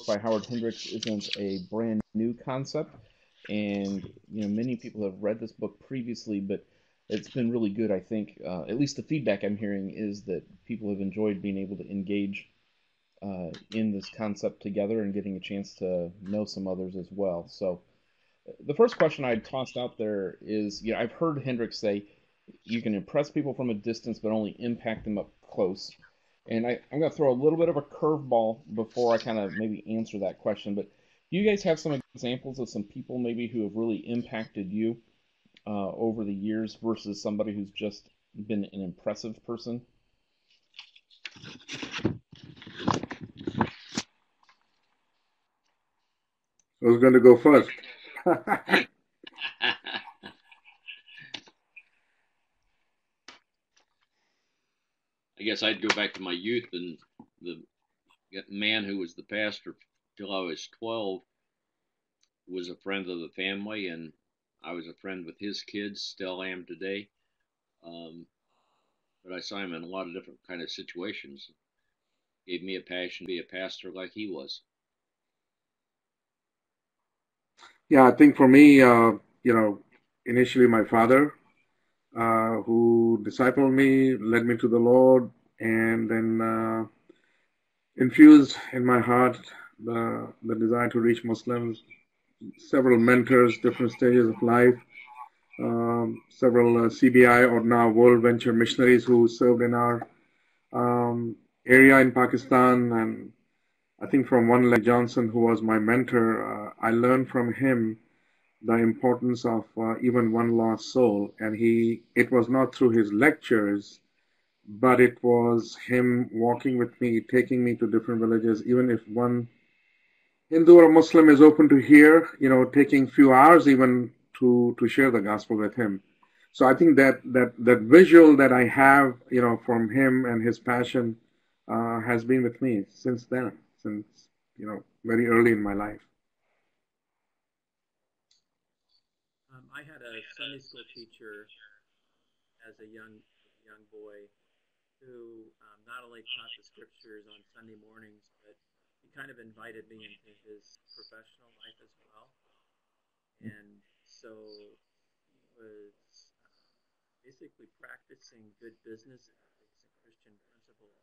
by Howard Hendricks isn't a brand new concept, and many people have read this book previously, but it's been really good. I think at least the feedback I'm hearing is that people have enjoyed being able to engage in this concept together and getting a chance to know some others as well. So the first question I tossed out there is, I've heard Hendricks say you can impress people from a distance, but only impact them up close. And I'm going to throw a little bit of a curveball before I kind of maybe answer that question. But do you guys have some examples of some people maybe who have really impacted you over the years versus somebody who's just been an impressive person? Who's going to go first? I guess I'd go back to my youth, and the man who was the pastor till I was 12 was a friend of the family, and I was a friend with his kids, still am today. But I saw him in a lot of different kind of situations. Gave me a passion to be a pastor like he was. Yeah, I think for me, initially my father, who discipled me, led me to the Lord, and then infused in my heart the desire to reach Muslims. Several mentors, different stages of life, several CBI or now World Venture missionaries who served in our area in Pakistan. And I think from one like Johnson, who was my mentor, I learned from him the importance of even one lost soul. And it was not through his lectures, but it was him walking with me, taking me to different villages. Even if one Hindu or Muslim is open to hear, taking few hours even to share the gospel with him. So I think that visual that I have, from him and his passion has been with me since then, since very early in my life. I had a Sunday school teacher as a young boy who not only taught the scriptures on Sunday mornings, but he kind of invited me into his professional life as well. And so he was basically practicing good business ethics and Christian principles,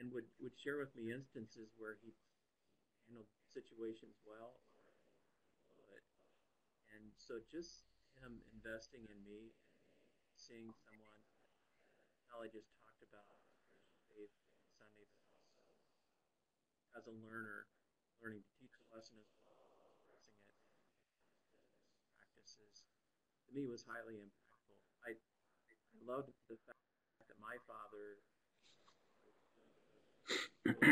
and would share with me instances where he handled situations well. And so just him investing in me and seeing someone, not only just talked about faith on Sunday, but also as a learner, learning to teach a lesson as well as expressing it in business practices, to me was highly impactful. I loved the fact that my father but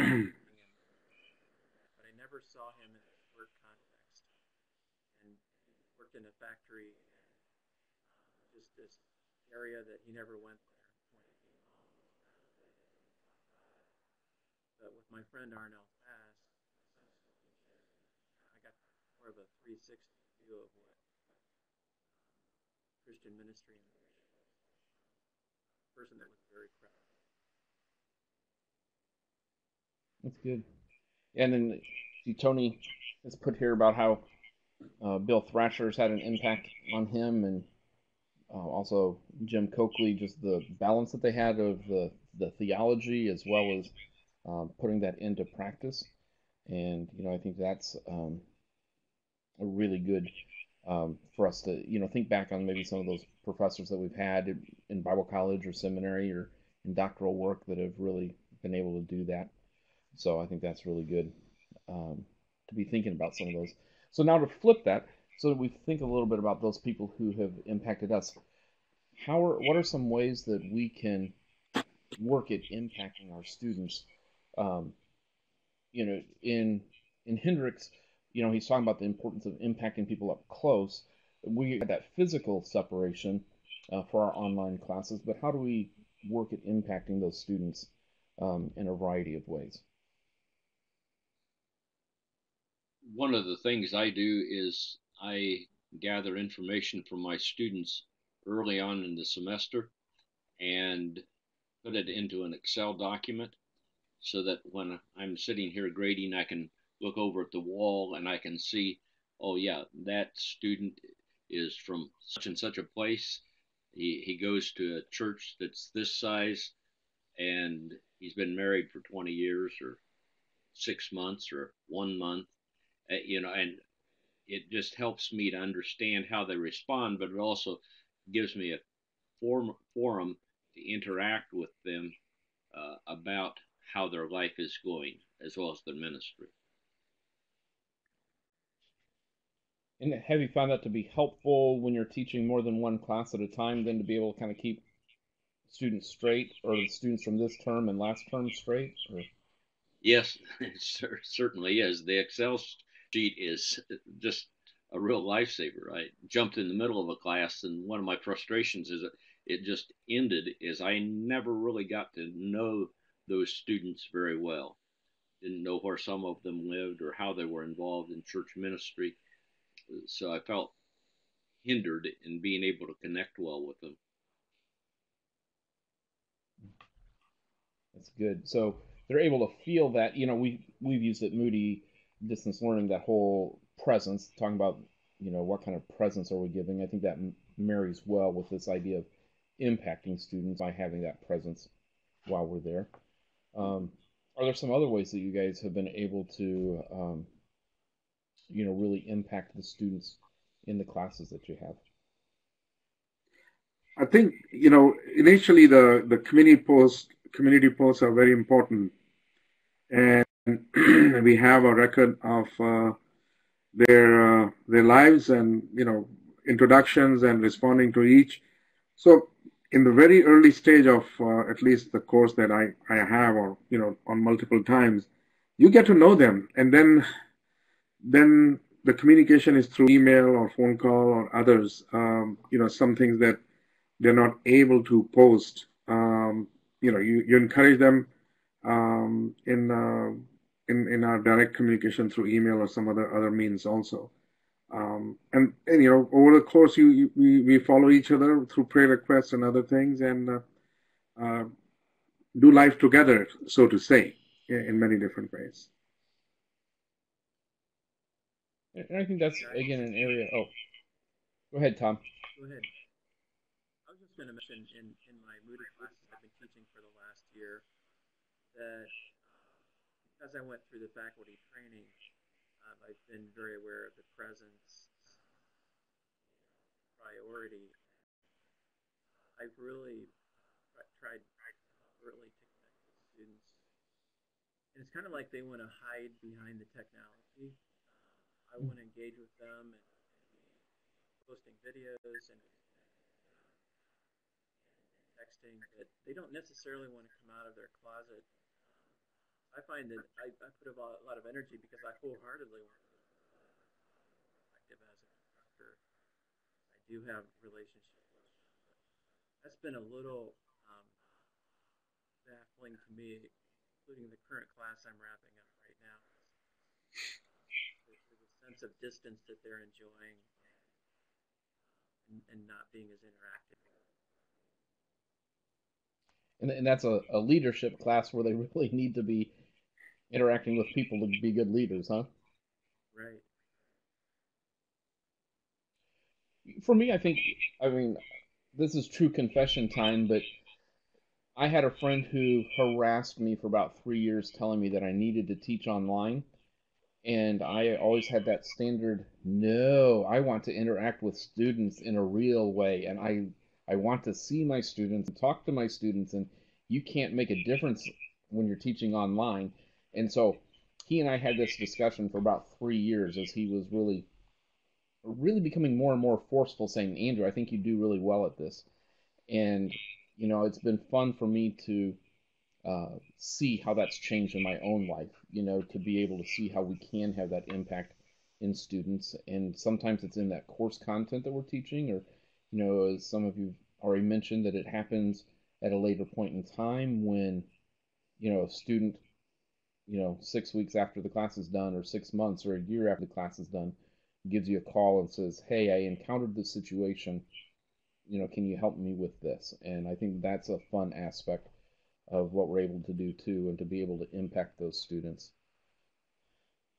I never saw him in a work context, and he worked in a factory, and just this area that he never went there when he came home. But with my friend Arnell Fass, I got more of a 360 view of what Christian ministry and mission was. A person that was very proud. That's good. And then Tony has put here about how Bill Thrasher's had an impact on him, and also Jim Coakley, just the balance that they had of the theology as well as putting that into practice. And I think that's a really good for us to think back on maybe some of those professors that we've had in Bible college or seminary or in doctoral work that have really been able to do that. So I think that's really good to be thinking about some of those. So now to flip that, so that we think a little bit about those people who have impacted us. What are some ways that we can work at impacting our students? Um, in Hendricks, he's talking about the importance of impacting people up close. We had that physical separation for our online classes, but how do we work at impacting those students in a variety of ways? One of the things I do is I gather information from my students early on in the semester and put it into an Excel document so that when I'm sitting here grading, I can look over at the wall and I can see, oh yeah, that student is from such and such a place. He goes to a church that's this size, and he's been married for 20 years or 6 months or 1 month, and it just helps me to understand how they respond, but it also gives me a forum to interact with them about how their life is going as well as their ministry. And have you found that to be helpful when you're teaching more than one class at a time, then to be able to kind of keep students straight, or the students from this term and last term straight? Or Yes, it certainly is. The Excel sheet is just a real lifesaver. I jumped in the middle of a class, and one of my frustrations is that it just ended as I never really got to know those students very well. Didn't know where some of them lived or how they were involved in church ministry. So I felt hindered in being able to connect well with them. that's good. So they're able to feel that. We've used at Moody distance learning that whole presence, talking about what kind of presence are we giving. I think that marries well with this idea of impacting students by having that presence while we're there. Are there some other ways that you guys have been able to, really impact the students in the classes that you have? I think, initially the community posts are very important, and we have a record of their lives and introductions and responding to each. So in the very early stage of at least the course that I have, or on multiple times, you get to know them, and then the communication is through email or phone call or others. Some things that they're not able to post. You encourage them in our direct communication through email or some other means also. And over the course, we follow each other through prayer requests and other things, and do life together, so to say, in many different ways. And I think that's again an area. Oh, go ahead, Tom. Go ahead. I was just going to mention in my Moody classes I've been teaching for the last year that as I went through the faculty training, I've been very aware of the presence priority. I've really tried really to connect with students, and it's kind of like they want to hide behind the technology. I want to engage with them and posting videos and texting, but they don't necessarily want to come out of their closet. I find that I put a lot of energy because I wholeheartedly want to be active as an instructor. I do have relationships with them, but that's been a little baffling to me, including the current class I'm wrapping up right now. There's a sense of distance that they're enjoying and not being as interactive. And that's a leadership class where they really need to be interacting with people to be good leaders, huh? Right. For me, I mean, this is true confession time, but I had a friend who harassed me for about 3 years telling me that I needed to teach online. And I always had that standard, no, I want to interact with students in a real way. And I want to see my students and talk to my students. And you can't make a difference when you're teaching online. And so he and I had this discussion for about 3 years as he was really becoming more and more forceful, saying, Andrew, I think you do really well at this. And, it's been fun for me to see how that's changed in my own life, to be able to see how we can have that impact in students. And sometimes it's in that course content that we're teaching, or, as some of you already mentioned, that it happens at a later point in time when, a student, 6 weeks after the class is done, or 6 months, or a year after the class is done, gives you a call and says, hey, I encountered this situation, can you help me with this? And I think that's a fun aspect of what we're able to do too, and to be able to impact those students.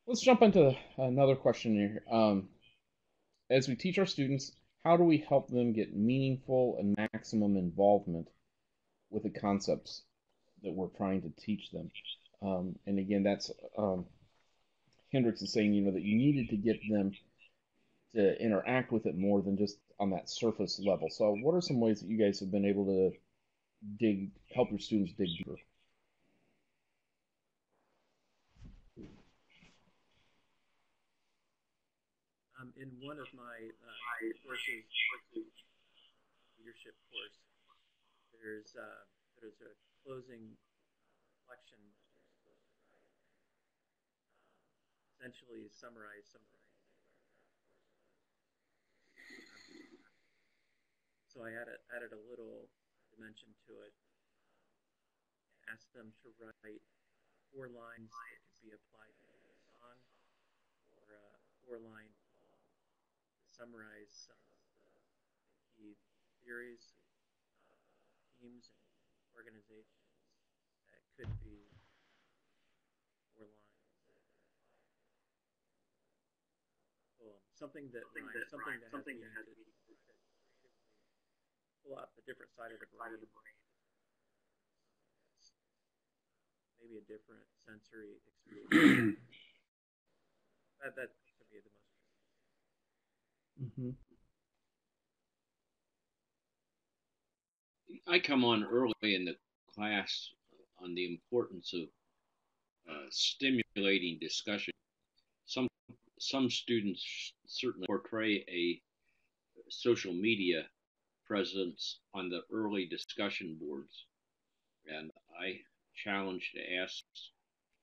Let's jump into another question here. As we teach our students, how do we help them get meaningful and maximum involvement with the concepts that we're trying to teach them? And again, that's Hendricks is saying, that you needed to get them to interact with it more than just on that surface level. So what are some ways that you guys have been able to help your students dig deeper? In one of my courses, leadership course, there's a closing reflection essentially summarize some of the things they learned in that course. So I added a little dimension to it. Asked them to write 4 lines that could be applied to a song, or 4-line to summarize some of the key theories, teams, and organizations that could be 4 lines that have been applied. Something that has meaning to creatively pull out the different side of the brain. Maybe a different sensory experience. that could be the most. Mm-hmm. I come on early in the class on the importance of stimulating discussion. Some students certainly portray a social media presence on the early discussion boards, and I challenge to ask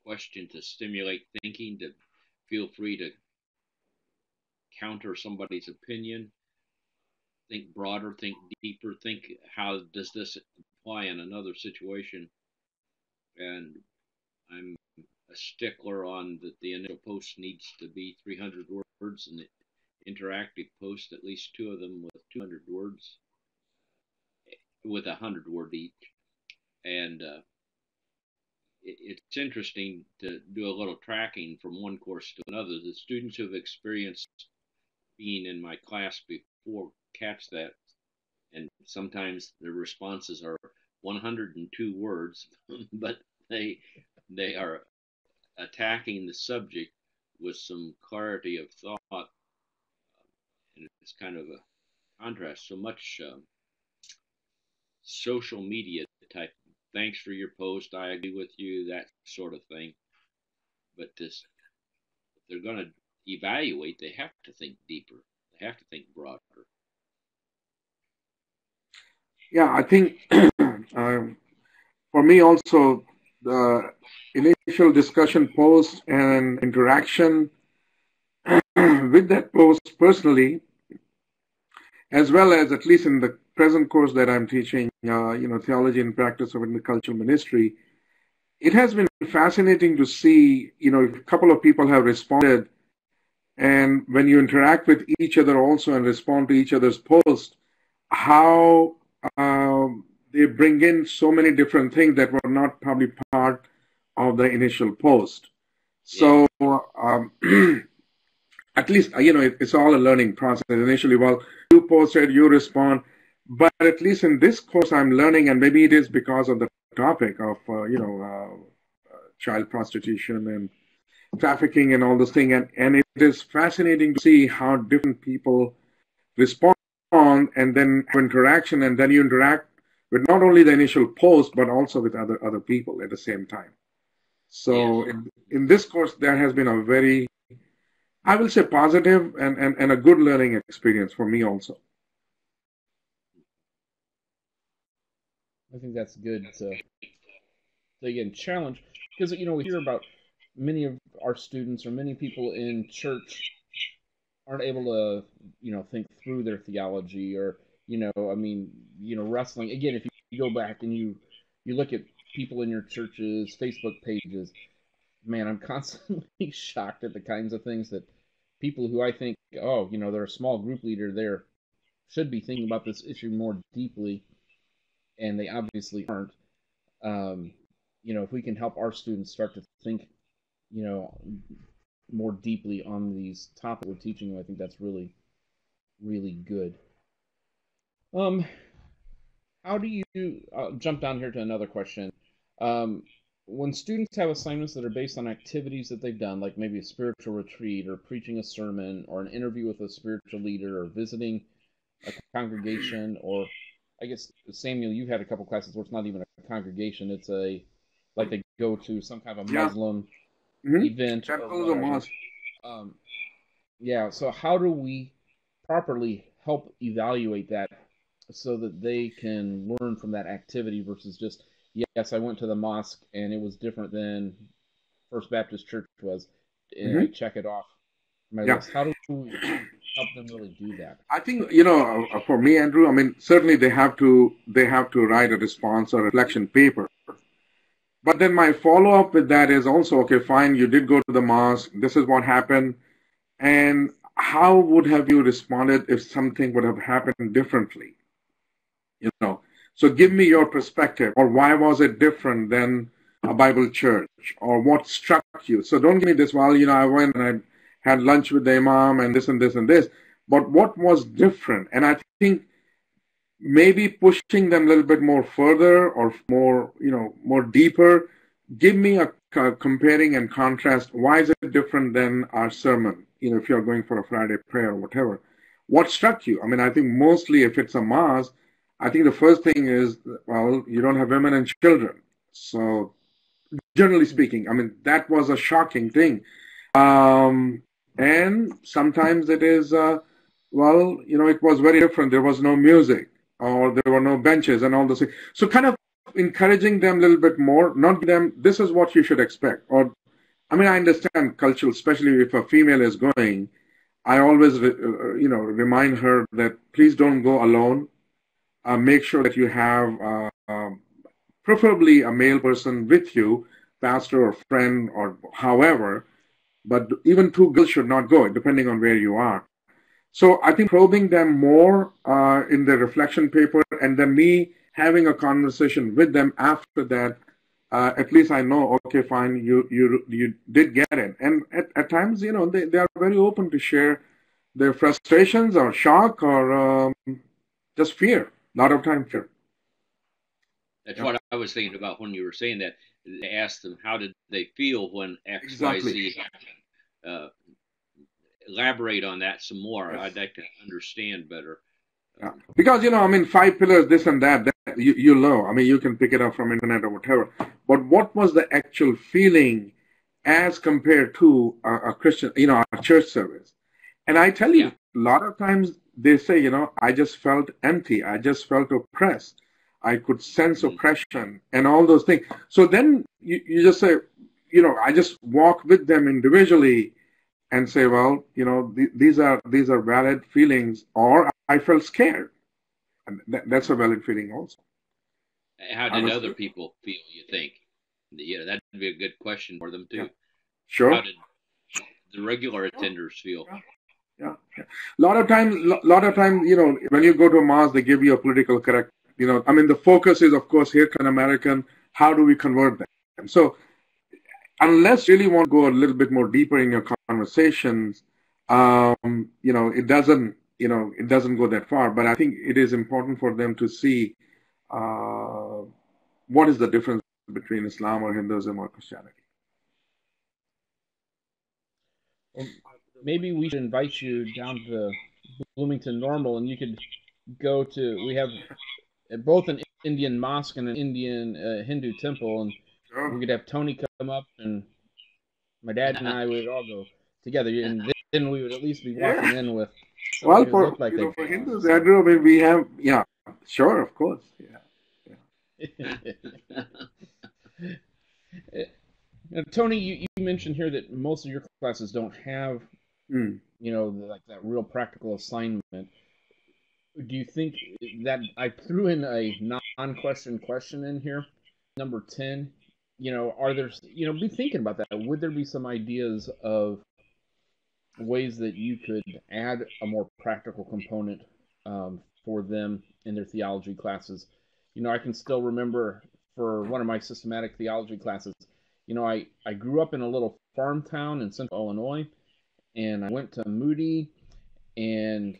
questions to stimulate thinking, to feel free to counter somebody's opinion, think broader, think deeper, think how does this apply in another situation. And I'm a stickler on that the initial post needs to be 300 words, and the interactive post at least 2 of them with 200 words, with 100 word each. And it's interesting to do a little tracking from one course to another. The students who have experienced being in my class before catch that, and sometimes their responses are 102 words, but they are attacking the subject with some clarity of thought, and it's kind of a contrast. So much social media type, thanks for your post, I agree with you, that sort of thing. But if they're going to evaluate, they have to think deeper. They have to think broader. Yeah, I think for me also, the initial discussion post and interaction with that post personally, as well as at least in the present course that I'm teaching, theology and practice of intercultural ministry, it has been fascinating to see, a couple of people have responded, and when you interact with each other also and respond to each other's posts, how they bring in so many different things that were not probably part of the initial post. So at least, it's all a learning process. Initially, well, you posted, you respond. But at least in this course, I'm learning, and maybe it is because of the topic of, child prostitution and trafficking and all those things. And it is fascinating to see how different people respond and then have interaction, and then you interact with not only the initial post, but also with other people at the same time. So in this course, there has been a very, I will say, positive and a good learning experience for me also. I think that's good to again challenge, because we hear about many of our students or many people in church aren't able to think through their theology, or wrestling. Again, if you go back and you look at people in your church's Facebook pages, man, I'm constantly shocked at the kinds of things that people who I think, they're a small group leader there, should be thinking about this issue more deeply, and they obviously aren't. if we can help our students start to think, more deeply on these topics we're teaching them, I think that's really, really good. How do you jump down here to another question? Um, when students have assignments that are based on activities that they've done, like maybe a spiritual retreat or preaching a sermon or an interview with a spiritual leader or visiting a congregation, or I guess, Samuel, you've had a couple classes where it's not even a congregation, it's like they go to some kind of a Yeah. Muslim Mm-hmm. event or whatever. Yeah, so how do we properly help evaluate that so that they can learn from that activity versus just, yes, I went to the mosque and it was different than First Baptist Church was, and I check it off my Yeah. list. How do we help them really do that? I think, for me, Andrew, I mean, certainly they have to write a response or reflection paper. But then my follow up with that is also, okay, fine, you did go to the mosque, this is what happened, and how would have you responded if something would have happened differently? So give me your perspective, or why was it different than a Bible church, or what struck you? So don't give me this, well, I went and I had lunch with the imam and this and this and this, but what was different? And I think maybe pushing them a little bit more further or more deeper. Give me a comparing and contrast. Why is it different than our sermon? If you're going for a Friday prayer or whatever, what struck you? I mean, I think mostly if it's a mosque, I think the first thing is, well, you don't have women and children. So generally speaking, I mean, that was a shocking thing. And sometimes it is, it was very different. There was no music, or there were no benches and all those things. So kind of encouraging them a little bit more, not them, this is what you should expect. Or, I mean, I understand cultural, especially if a female is going, I always, remind her that please don't go alone. Make sure that you have preferably a male person with you, pastor or friend or however, but even two girls should not go, depending on where you are. So I think probing them more in the reflection paper, and then me having a conversation with them after that, at least I know, okay, fine, you did get it. And at times, they are very open to share their frustrations or shock or just fear. A lot of time fear. That's what I was thinking about when you were saying that. I asked them how did they feel when X, Y, Z happened. Elaborate on that some more. Yes. I'd like to understand better. Yeah. Because, I mean, 5 pillars, this and that you know. I mean, you can pick it up from internet or whatever. But what was the actual feeling as compared to a Christian, a church service? And I tell you, a lot of times they say, I just felt empty. I just felt oppressed. I could sense oppression and all those things. So then you just say, I just walk with them individually and say, well, these are valid feelings, or I felt scared. And that's a valid feeling also. How did other people feel, you think? That'd be a good question for them too. Yeah. Sure. How did the regular attenders feel? Yeah. A lot of times, when you go to a mosque, they give you a political correct, I mean, the focus is, of course, here can American, how do we convert them? So unless you really want to go a little bit more deeper in your conversations, it doesn't go that far. But I think it is important for them to see what is the difference between Islam or Hinduism or Christianity. Well, maybe we should invite you down to Bloomington Normal, and you could go to. We have both an Indian mosque and an Indian Hindu temple, and we could have Tony come up, and my dad and I would all go together, and then we would at least be walking in with. Well, for Hindus, Andrew, I mean, we have, sure, of course, Now, Tony, you mentioned here that most of your classes don't have, like that real practical assignment. Do you think that I threw in a non-question question in here, number 10? Are there, be thinking about that. Would there be some ideas of ways that you could add a more practical component for them in their theology classes? I can still remember for one of my systematic theology classes. I grew up in a little farm town in central Illinois, and I went to Moody, and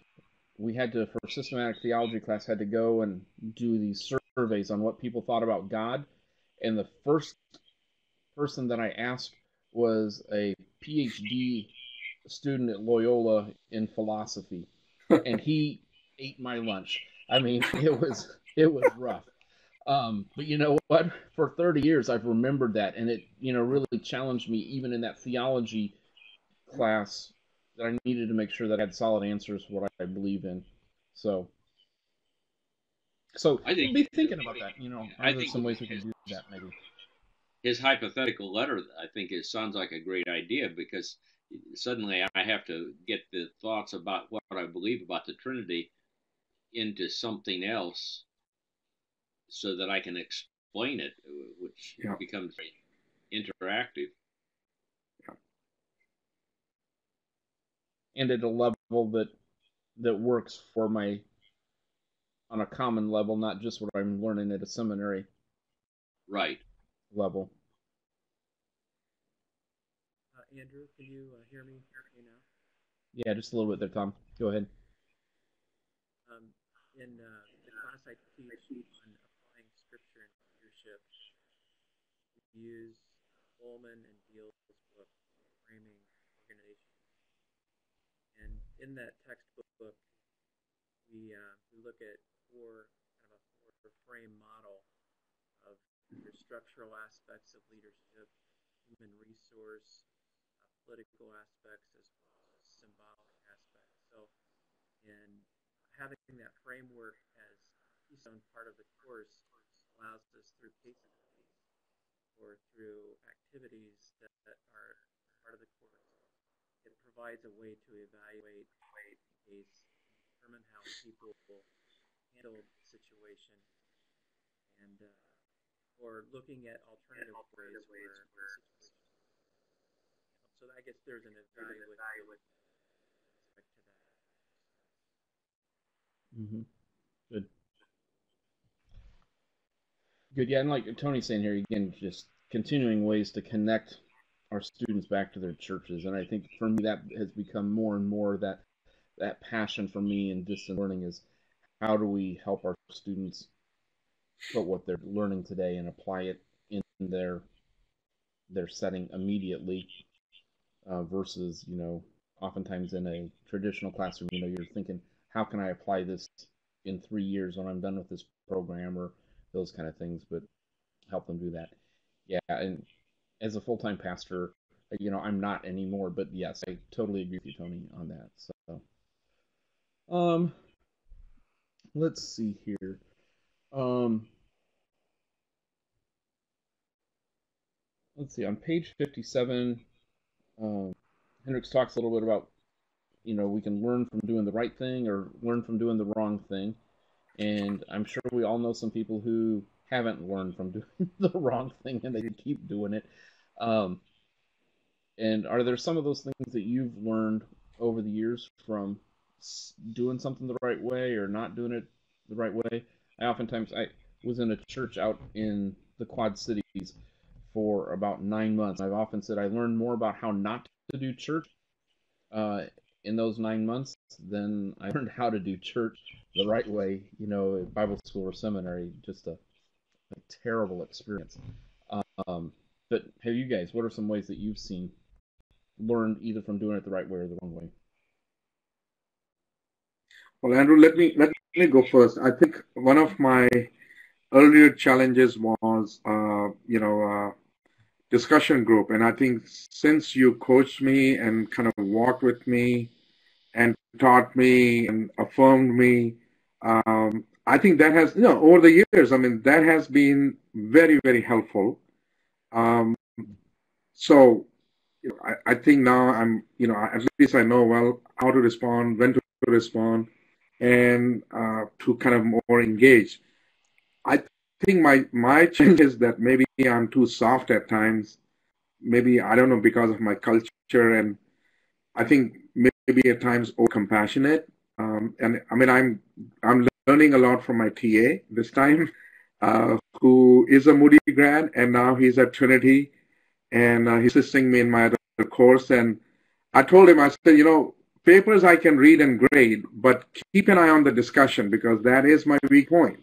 we had to, for systematic theology class, had to go and do these surveys on what people thought about God. And the first person that I asked was a PhD student at Loyola in philosophy, and he ate my lunch. I mean, it was rough. But you know what? For 30 years, I've remembered that, and it really challenged me, even in that theology class, that I needed to make sure that I had solid answers for what I believe in. So I think be thinking about that. I Are there think some ways we can do that? Maybe. his hypothetical letter, I think, sounds like a great idea, because suddenly I have to get the thoughts about what I believe about the Trinity into something else so that I can explain it, which Yeah. becomes interactive. And at a level that works for my, on a common level, not just what I'm learning at a seminary Right. level. Andrew, can you hear me now? Yeah, just a little bit there, Tom. Go ahead. In the class I teach on applying scripture and leadership, we use Ullman and Deal's book, Framing Organization. And in that textbook, we look at four frame model of the structural aspects of leadership, human resource, political aspects, as well as symbolic aspects. So, in having that framework as a keystone part of the course allows us, through case studies or through activities that are part of the course, it provides a way to evaluate a case and determine how people handle the situation, and or looking at alternative ways where the situation. So I guess there's an evaluation aspect to that. Mm-hmm. Good. Good. Yeah, and like Tony's saying here, again, just continuing ways to connect our students back to their churches. And I think for me, that has become more and more that passion for me in distance learning is, how do we help our students put what they're learning today and apply it in their setting immediately, versus, oftentimes in a traditional classroom, you're thinking, how can I apply this in 3 years when I'm done with this program, or those kind of things, but help them do that. Yeah, and as a full-time pastor, I'm not anymore, but yes, I totally agree with you, Tony, on that. So, let's see here. Let's see, on page 57, Hendricks talks a little bit about, we can learn from doing the right thing or learn from doing the wrong thing. And I'm sure we all know some people who haven't learned from doing the wrong thing and they keep doing it. And are there some of those things that you've learned over the years from doing something the right way or not doing it the right way? I was in a church out in the Quad Cities for about 9 months. I've often said I learned more about how not to do church in those 9 months than I learned how to do church the right way, at Bible school or seminary. Just a terrible experience. But have you guys, what are some ways that you've seen learned either from doing it the right way or the wrong way? Well, Andrew, let me go first. I think one of my earlier challenges was, discussion group, and I think since you coached me and kind of walked with me and taught me and affirmed me, I think that has, over the years, that has been very, very helpful. So I think now at least I know well how to respond, when to respond, and to kind of more engage. I think my challenge is that maybe I'm too soft at times. Maybe, I don't know, because of my culture, and I think maybe at times over compassionate. And I'm learning a lot from my TA this time. who is a Moody grad, and now he's at Trinity, and he's assisting me in my other course. And I told him, I said, papers I can read and grade, but keep an eye on the discussion because that is my weak point.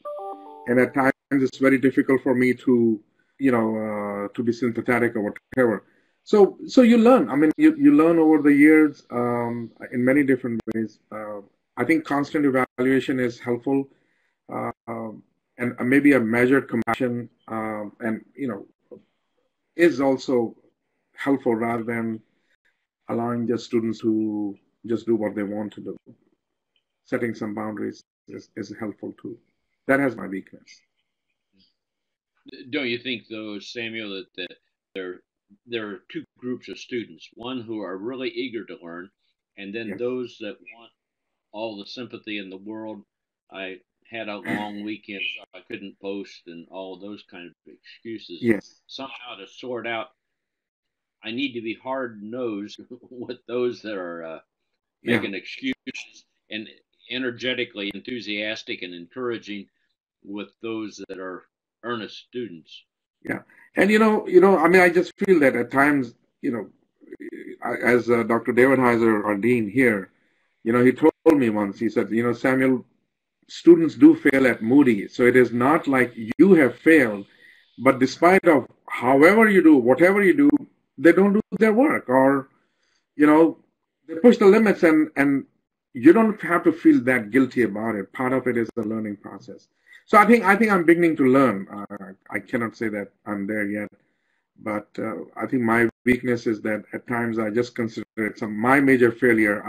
And at times it's very difficult for me to, to be sympathetic or whatever. So you learn. I mean, you learn over the years in many different ways. I think constant evaluation is helpful, and maybe a measured compassion, and is also helpful rather than allowing just students who just do what they want to do. Setting some boundaries is helpful too. That has my weakness. Don't you think, though, Samuel, that there are two groups of students: one who are really eager to learn, and then Yes. those that want all the sympathy in the world. I had a long weekend, so I couldn't post, and all those kind of excuses. Yes. Somehow to sort out, I need to be hard nosed with those that are making excuses, and energetically enthusiastic and encouraging with those that are earnest students. Yeah. And I mean, I just feel that at times, as Dr. David Heiser, our dean here, he told me once, he said, Samuel, students do fail at Moody. So it is not like you have failed, but despite of however you do, whatever you do, they don't do their work, or, they push the limits, and you don't have to feel that guilty about it. Part of it is the learning process. So I think I'm beginning to learn. I cannot say that I'm there yet, but I think my weakness is that at times I just consider it my major failure.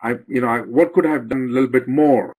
What could I have done a little bit more?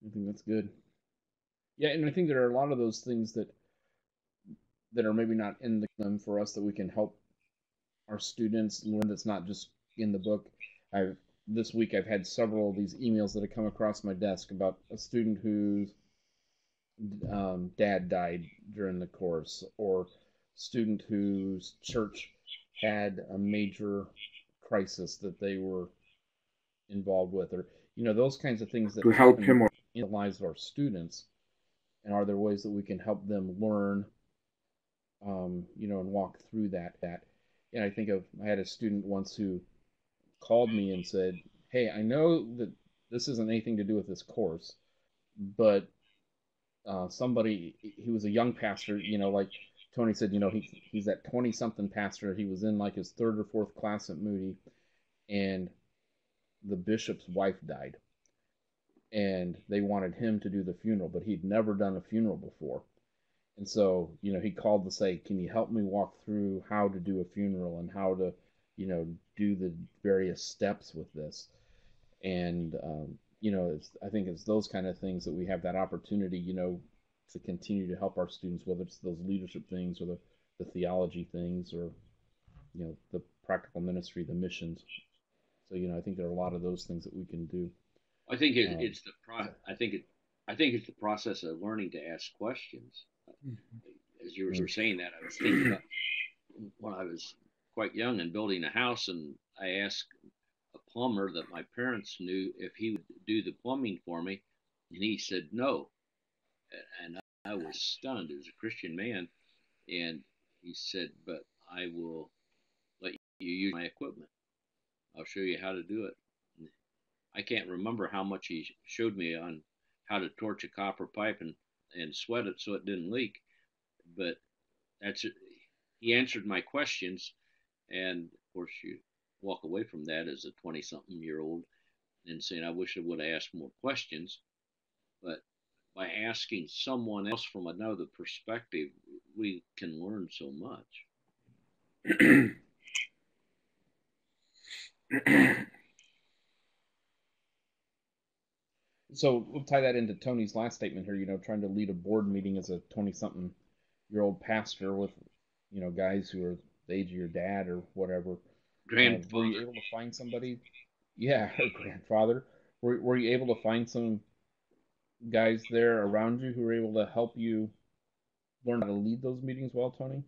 I think that's good. Yeah, and I think there are a lot of those things that are maybe not in them for us that we can help our students learn. That's not just in the book. I've This week I've had several of these emails that have come across my desk about a student whose dad died during the course, or student whose church had a major crisis that they were involved with, or those kinds of things that to help happen him. in the lives of our students. And are there ways that we can help them learn, and walk through that? And I had a student once who called me and said, "Hey, I know that this isn't anything to do with this course, but he was a young pastor, like Tony said, he's that 20 something pastor. He was in like his third or fourth class at Moody, and the bishop's wife died, and they wanted him to do the funeral, but he'd never done a funeral before. And so, he called to say, can you help me walk through how to do a funeral and how to, do the various steps with this?" And, I think it's those kind of things that we have that opportunity, to continue to help our students, whether it's those leadership things or the theology things, or, the practical ministry, the missions. So, I think there are a lot of those things that we can do. I think I think it's the process of learning to ask questions. As you were saying that, I was thinking about when I was quite young and building a house, and I asked a plumber that my parents knew if he would do the plumbing for me, and he said no. And I was stunned. He was a Christian man, and he said, "But I will let you use my equipment. I'll show you how to do it." I can't remember how much he showed me on how to torch a copper pipe and sweat it so it didn't leak, but that's it. He answered my questions, and of course you walk away from that as a 20-something-year-old and saying, "I wish I would have asked more questions." But by asking someone else from another perspective, we can learn so much. So we'll tie that into Tony's last statement here, trying to lead a board meeting as a 20-something-year-old pastor with, guys who are the age of your dad or whatever. Were you Grandfather. able to find somebody? Yeah, her grandfather. Were you able to find some guys there around you who were able to help you learn how to lead those meetings well, Tony?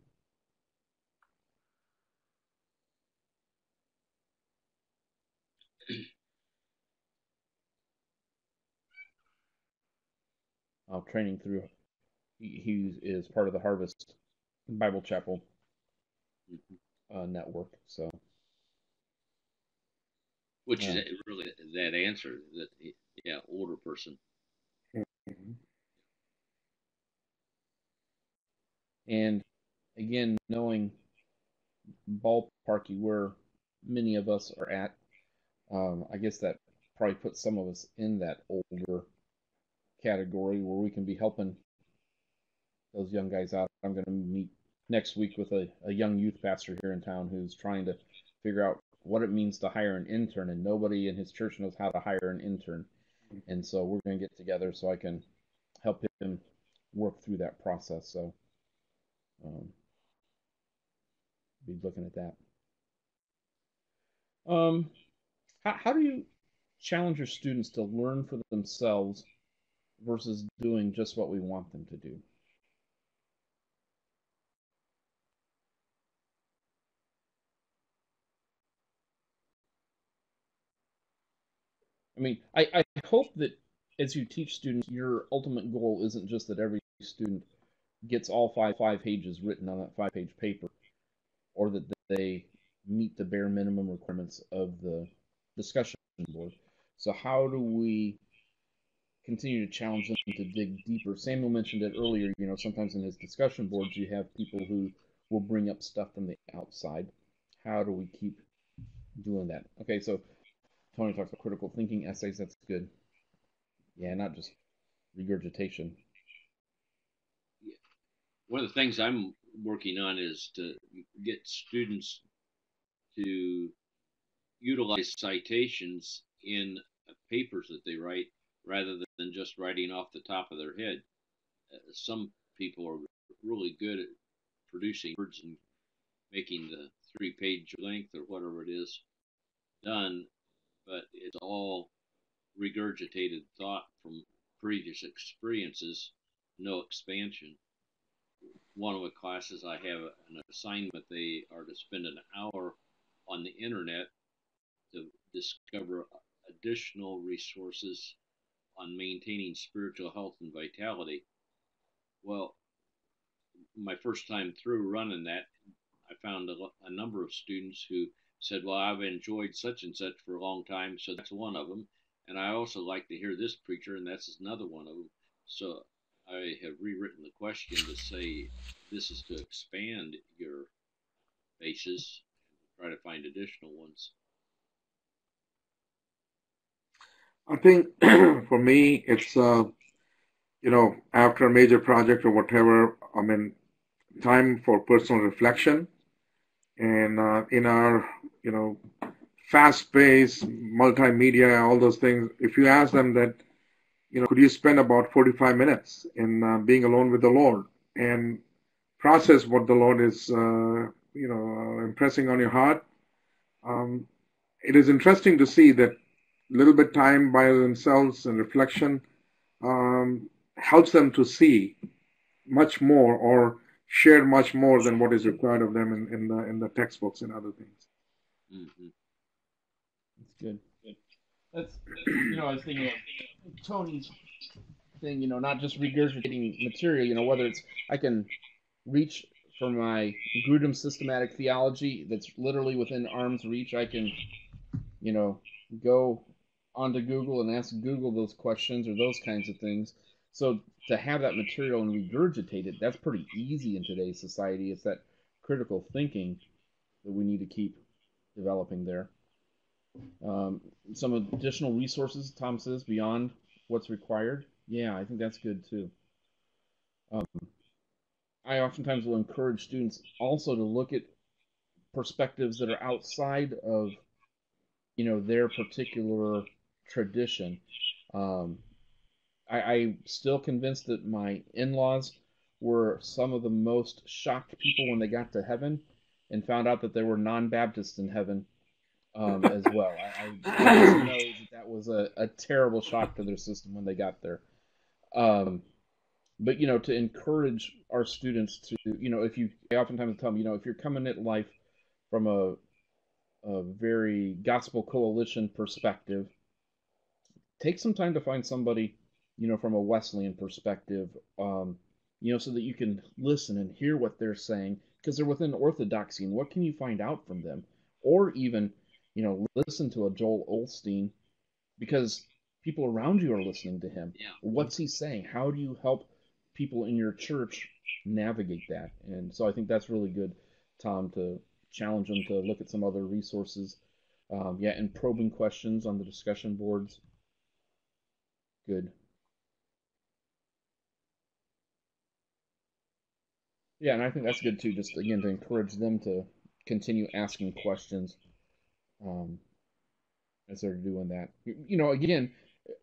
Training through, he is part of the Harvest Bible Chapel network. So, Which is really that answer that, yeah, older person. And again, knowing ballparky where many of us are at, I guess that probably puts some of us in that older category where we can be helping those young guys out. I'm going to meet next week with a young youth pastor here in town who's trying to figure out what it means to hire an intern, and nobody in his church knows how to hire an intern. And so we're going to get together so I can help him work through that process. So, be looking at that. How do you challenge your students to learn for themselves versus doing just what we want them to do? I mean, I hope that as you teach students, your ultimate goal isn't just that every student gets all five pages written on that 5-page paper, or that they meet the bare minimum requirements of the discussion board. So how do we continue to challenge them to dig deeper? Samuel mentioned it earlier, sometimes in his discussion boards you have people who will bring up stuff from the outside. How do we keep doing that? Okay, so Tony talks about critical thinking essays. That's good. Yeah, not just regurgitation. One of the things I'm working on is to get students to utilize citations in papers that they write rather than than just writing off the top of their head. Some people are really good at producing words and making the 3-page length or whatever it is done, but it's all regurgitated thought from previous experiences, no expansion. One of the classes I have an assignment, they are to spend an hour on the internet to discover additional resources on maintaining spiritual health and vitality. Well, my first time through running that, I found a number of students who said, well, I've enjoyed such and such for a long time, so that's one of them. And I also like to hear this preacher, and that's another one of them. So I have rewritten the question to say this is to expand your basis and try to find additional ones. I think for me, it's, after a major project or whatever, time for personal reflection. And in our, fast-paced multimedia, all those things, if you ask them that, could you spend about 45 minutes in being alone with the Lord and process what the Lord is, impressing on your heart? It is interesting to see that little bit time by themselves and reflection helps them to see much more or share much more than what is required of them in the textbooks and other things. Mm-hmm. That's good. That's I was thinking of Tony's thing. Not just regurgitating material. Whether it's I can reach for my Grudem systematic theology that's literally within arm's reach. I can go onto Google and ask Google those questions or those kinds of things. So to have that material and regurgitate it, that's pretty easy in today's society. It's that critical thinking that we need to keep developing there. Some additional resources, Tom says, beyond what's required. Yeah, I think that's good too. I oftentimes will encourage students also to look at perspectives that are outside of their particular tradition. I'm still convinced that my in-laws were some of the most shocked people when they got to heaven and found out that there were non-Baptists in heaven as well. I just know that was a terrible shock to their system when they got there. But to encourage our students to, I oftentimes tell them, if you're coming at life from a very gospel coalition perspective, take some time to find somebody, from a Wesleyan perspective, so that you can listen and hear what they're saying, because they're within orthodoxy, and what can you find out from them? Or even, listen to a Joel Osteen, because people around you are listening to him. Yeah. What's he saying? How do you help people in your church navigate that? And so I think that's really good, Tom, to challenge them to look at some other resources. And probing questions on the discussion boards. Good. Yeah, and I think that's good too, just again to encourage them to continue asking questions as they're doing that. Again,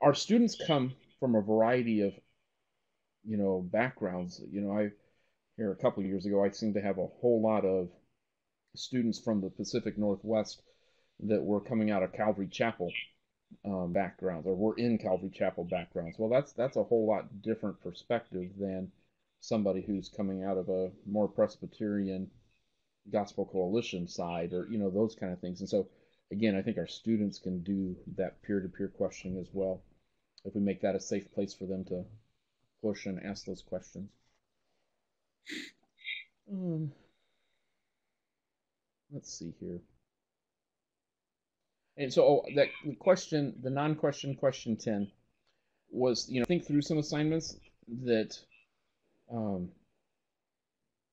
our students come from a variety of, backgrounds. I here a couple of years ago, I seemed to have a whole lot of students from the Pacific Northwest that were coming out of Calvary Chapel backgrounds, or were in Calvary Chapel backgrounds. Well, that's a whole lot different perspective than somebody who's coming out of a more Presbyterian gospel coalition side, or those kind of things. And so again, I think our students can do that peer-to-peer questioning as well, if we make that a safe place for them to push and ask those questions. Let's see here. And so that question, the non-question, question 10, was, think through some assignments that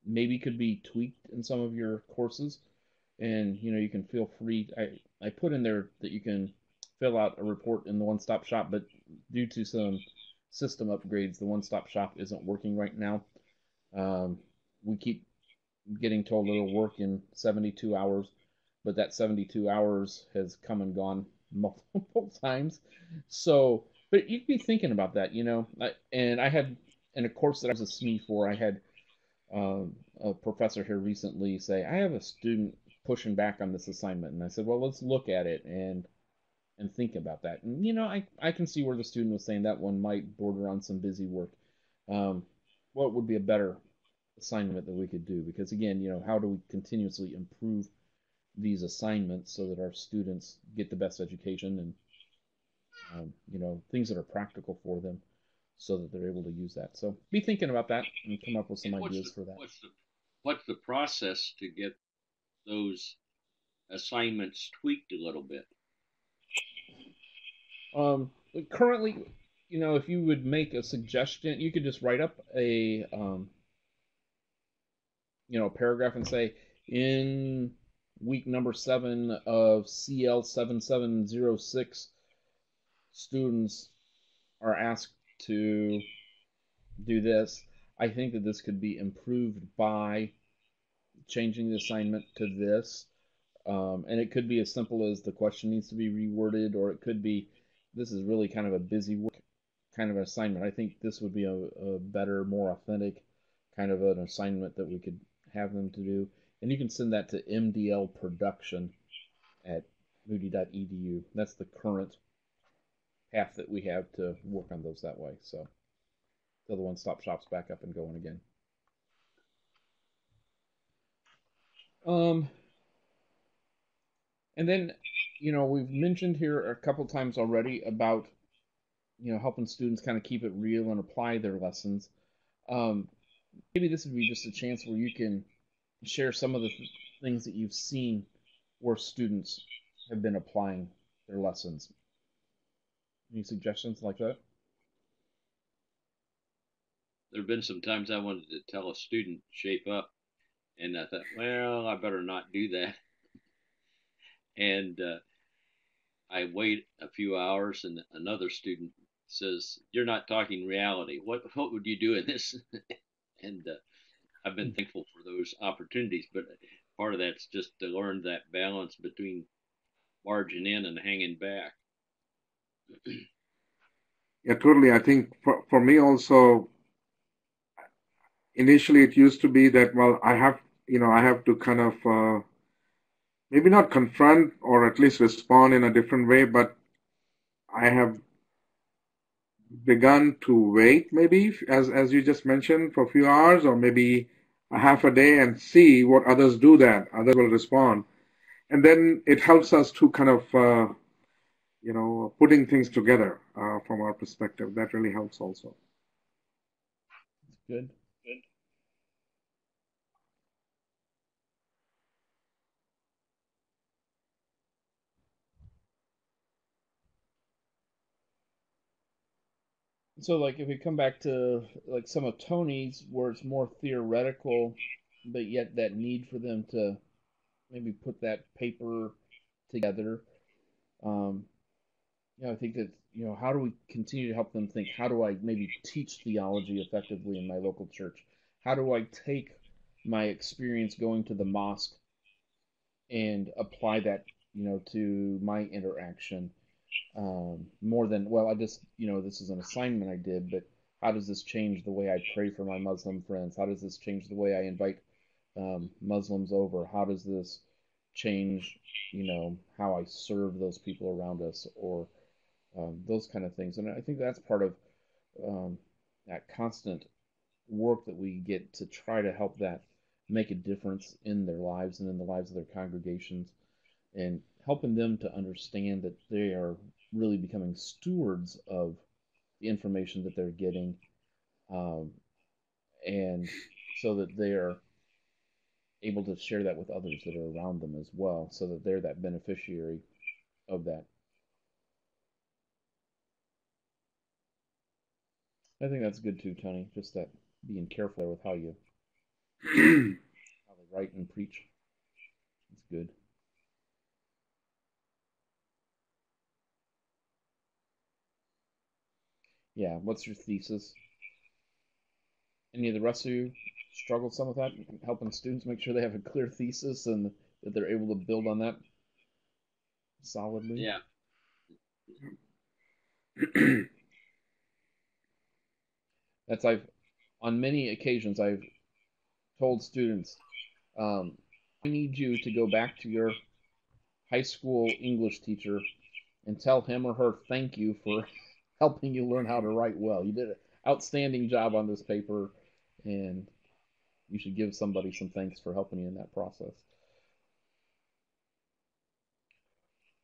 maybe could be tweaked in some of your courses. And, you can feel free. I put in there that you can fill out a report in the one-stop shop, but due to some system upgrades, the one-stop shop isn't working right now. We keep getting told it'll work in 72 hours, but that 72 hours has come and gone multiple times. So But you'd be thinking about that, you know. And I had in a course that I was a SME for, I had a professor here recently say, I have a student pushing back on this assignment, and I said, well, let's look at it and think about that. And you know, I can see where the student was saying that one might border on some busy work. Um, what would be a better assignment that we could do? Because again, you know, how do we continuously improve these assignments so that our students get the best education and you know, things that are practical for them so that they're able to use that. So be thinking about that and come up with some And ideas for that. what's the process to get those assignments tweaked a little bit? Currently, you know, if you would make a suggestion, you could just write up you know, a paragraph and say, in week number 7 of CL 7706, students are asked to do this. I think that this could be improved by changing the assignment to this. And it could be as simple as the question needs to be reworded, or it could be this is really kind of a busy work kind of assignment. I think this would be a better, more authentic kind of an assignment that we could have them to do. And you can send that to MDL production at moody.edu. That's the current path that we have to work on those that way. So the other one stop shops back up and going again. And then, you know, we've mentioned here a couple times already about, you know, helping students kind of keep it real and apply their lessons. Um, maybe this would be just a chance where you can share some of the things that you've seen where students have been applying their lessons. Any suggestions like that? There have been some times I wanted to tell a student shape up, and I thought, well, I better not do that. And I wait a few hours, and another student says, "You're not talking reality. What would you do in this?" And I've been thankful for those opportunities, but part of that's just to learn that balance between barging in and hanging back. Yeah, totally. I think for me also, initially it used to be that, well, I have to kind of maybe not confront or at least respond in a different way, but I have begun to wait maybe, as you just mentioned, for a few hours or maybe a half a day and see what others do, that others will respond. And then it helps us to kind of, putting things together from our perspective. That really helps also. Good. So, like, if we come back to like some of Tony's, where it's more theoretical, but yet that need for them to maybe put that paper together. Um, you know, I think that, you know, how do we continue to help them think? How do I maybe teach theology effectively in my local church? How do I take my experience going to the mosque and apply that, you know, to my interaction? More than, well, I just, you know, this is an assignment I did, but how does this change the way I pray for my Muslim friends? How does this change the way I invite Muslims over? How does this change, you know, how I serve those people around us, or those kind of things? And I think that's part of um, that constant work that we get to try to help that make a difference in their lives and in the lives of their congregations, and helping them to understand that they are really becoming stewards of the information that they're getting, um, and so that they are able to share that with others that are around them as well, so that they're that beneficiary of that. I think that's good too, Tony. Just that being careful with how they write and preach. It's good. Yeah. What's your thesis? Any of the rest of you struggle some with that, helping students make sure they have a clear thesis and that they're able to build on that solidly? Yeah. That's on many occasions I've told students, I need you to go back to your high school English teacher and tell him or her thank you for helping you learn how to write well. You did an outstanding job on this paper, and you should give somebody some thanks for helping you in that process.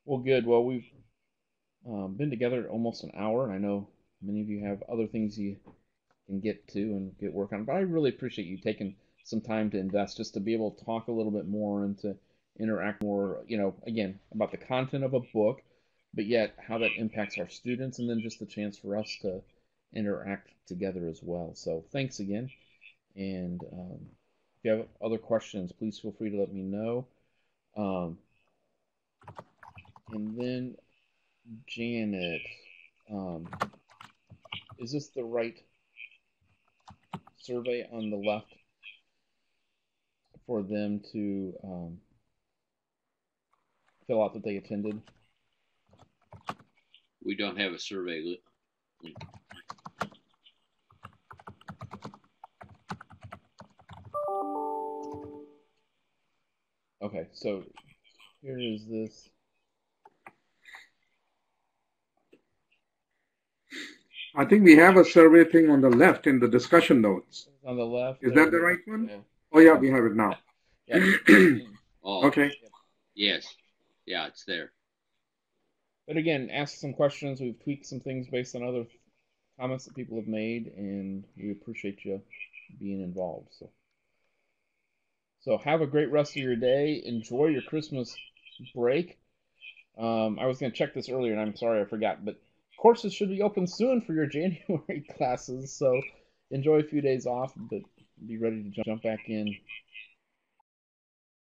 Well, good. Well, we've been together almost an hour, and I know many of you have other things you can get to and get work on, but I really appreciate you taking some time to invest just to be able to talk a little bit more and to interact more, again, about the content of a book, but yet how that impacts our students, and then just the chance for us to interact together as well. So thanks again. And if you have other questions, please feel free to let me know. And then Janet, is this the right survey on the left for them to fill out that they attended? We don't have a survey link. Okay, so here is this. I think we have a survey thing on the left in the discussion notes. On the left. Is that the right one? Yeah. Oh, yeah, we have it now. Yeah. Oh, okay. Yes. Yeah, it's there. But again, ask some questions. We've tweaked some things based on other comments that people have made, and we appreciate you being involved. So have a great rest of your day. Enjoy your Christmas break. I was going to check this earlier, and I'm sorry I forgot, but courses should be open soon for your January classes. So enjoy a few days off, but be ready to jump back in